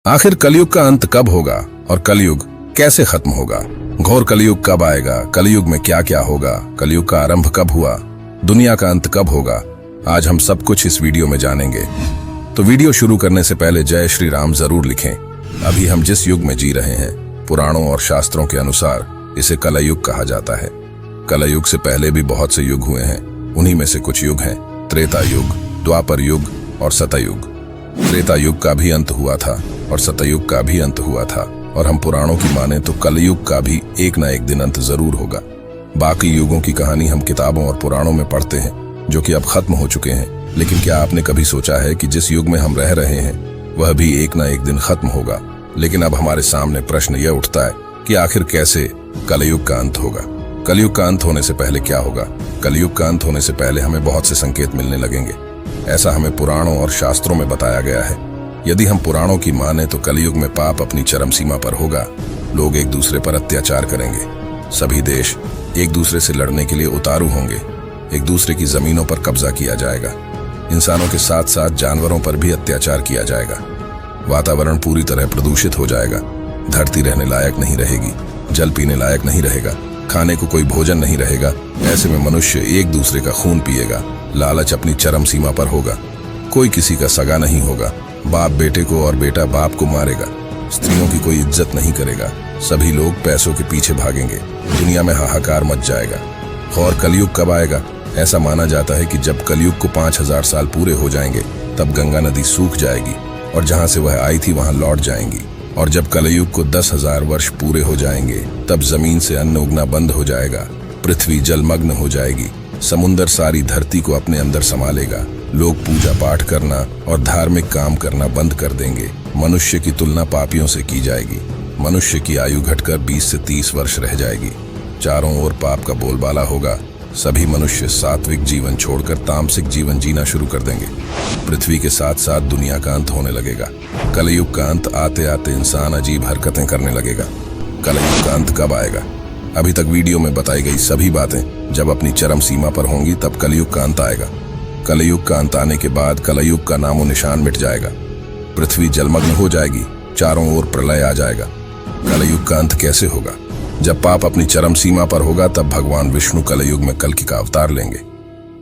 आखिर कलयुग का अंत कब होगा और कलयुग कैसे खत्म होगा? घोर कलयुग कब आएगा? कलयुग में क्या क्या होगा? कलयुग का आरंभ कब हुआ? दुनिया का अंत कब होगा? आज हम सब कुछ इस वीडियो में जानेंगे। तो वीडियो शुरू करने से पहले जय श्री राम जरूर लिखें। अभी हम जिस युग में जी रहे हैं, पुराणों और शास्त्रों के अनुसार इसे कलयुग कहा जाता है। कलयुग से पहले भी बहुत से युग हुए हैं। उन्हीं में से कुछ युग हैं त्रेता युग, द्वापर युग और सतयुग। त्रेता युग का भी अंत हुआ था और सतयुग का भी अंत हुआ था, और हम पुराणों की माने तो कलयुग का भी एक ना एक दिन अंत जरूर होगा। बाकी युगों की कहानी हम किताबों और पुराणों में पढ़ते हैं, जो कि अब खत्म हो चुके हैं। लेकिन क्या आपने कभी सोचा है कि जिस युग में हम रह रहे हैं वह भी एक ना एक दिन खत्म होगा? लेकिन अब हमारे सामने प्रश्न यह उठता है कि आखिर कैसे कलयुग का अंत होगा? कलयुग का अंत होने से पहले क्या होगा? कलयुग का अंत होने से पहले हमें बहुत से संकेत मिलने लगेंगे। ऐसा हमें पुराणों और शास्त्रों में बताया गया है। यदि हम पुराणों की माने तो कलयुग में पाप अपनी चरम सीमा पर होगा। लोग एक दूसरे पर अत्याचार करेंगे। सभी देश एक दूसरे से लड़ने के लिए उतारू होंगे। एक दूसरे की जमीनों पर कब्जा किया जाएगा। इंसानों के साथ साथ जानवरों पर भी अत्याचार किया जाएगा। वातावरण पूरी तरह प्रदूषित हो जाएगा। धरती रहने लायक नहीं रहेगी। जल पीने लायक नहीं रहेगा। खाने को कोई भोजन नहीं रहेगा। ऐसे में मनुष्य एक दूसरे का खून पिएगा। लालच अपनी चरम सीमा पर होगा। कोई किसी का सगा नहीं होगा। बाप बेटे को और बेटा बाप को मारेगा। स्त्रियों की कोई इज्जत नहीं करेगा। सभी लोग पैसों के पीछे भागेंगे। दुनिया में हाहाकार मच जाएगा। और कलयुग कब आएगा? ऐसा माना जाता है कि जब कलयुग को 5000 साल पूरे हो जाएंगे तब गंगा नदी सूख जाएगी और जहां से वह आई थी वहां लौट जाएंगी। और जब कलयुग को 10,000 वर्ष पूरे हो जाएंगे तब जमीन से अन्न उगना बंद हो जाएगा। पृथ्वी जलमग्न हो जाएगी। समुंदर सारी धरती को अपने अंदर संभालेगा लेगा। लोग पूजा पाठ करना और धार्मिक काम करना बंद कर देंगे। मनुष्य की तुलना पापियों से की जाएगी। मनुष्य की आयु घटकर 20 से 30 वर्ष रह जाएगी। चारों ओर पाप का बोलबाला होगा। सभी मनुष्य सात्विक जीवन छोड़कर तामसिक जीवन जीना शुरू कर देंगे। पृथ्वी के साथ साथ दुनिया का अंत होने लगेगा। कलयुग का अंत आते आते इंसान अजीब हरकतें करने लगेगा। कलयुग का अंत कब आएगा? अभी तक वीडियो में बताई गई सभी बातें जब अपनी चरम सीमा पर होंगी तब कलयुग का अंत आएगा। कलयुग का अंत आने के बाद कलयुग का नामो निशान मिट जाएगा। पृथ्वी जलमग्न हो जाएगी। चारों ओर प्रलय आ जाएगा। कलयुग का अंत कैसे होगा? जब पाप अपनी चरम सीमा पर होगा तब भगवान विष्णु कलयुग में कल्कि का अवतार लेंगे,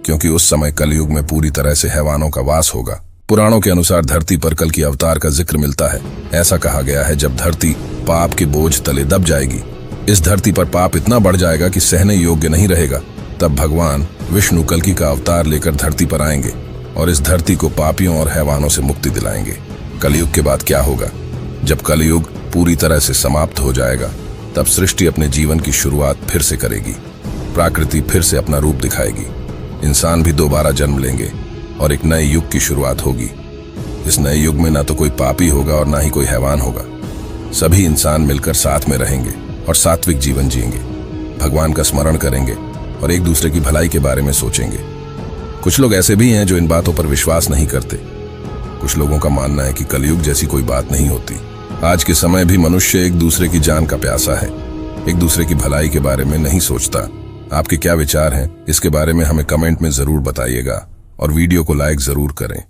क्योंकि उस समय कलयुग में पूरी तरह से हैवानों का वास होगा। पुराणों के अनुसार धरती पर कल्कि अवतार का जिक्र मिलता है। ऐसा कहा गया है जब धरती पाप के बोझ तले दब जाएगी, इस धरती पर पाप इतना बढ़ जाएगा कि सहने योग्य नहीं रहेगा, तब भगवान विष्णु कल्कि का अवतार लेकर धरती पर आएंगे और इस धरती को पापियों और हैवानों से मुक्ति दिलाएंगे। कलयुग के बाद क्या होगा? जब कलयुग पूरी तरह से समाप्त हो जाएगा तब सृष्टि अपने जीवन की शुरुआत फिर से करेगी। प्रकृति फिर से अपना रूप दिखाएगी। इंसान भी दोबारा जन्म लेंगे और एक नए युग की शुरुआत होगी। इस नए युग में ना तो कोई पापी होगा और ना ही कोई हैवान होगा। सभी इंसान मिलकर साथ में रहेंगे और सात्विक जीवन जिएंगे। भगवान का स्मरण करेंगे और एक दूसरे की भलाई के बारे में सोचेंगे। कुछ लोग ऐसे भी हैं जो इन बातों पर विश्वास नहीं करते। कुछ लोगों का मानना है कि कलयुग जैसी कोई बात नहीं होती। आज के समय भी मनुष्य एक दूसरे की जान का प्यासा है, एक दूसरे की भलाई के बारे में नहीं सोचता। आपके क्या विचार हैं इसके बारे में हमें कमेंट में जरूर बताइएगा और वीडियो को लाइक जरूर करें।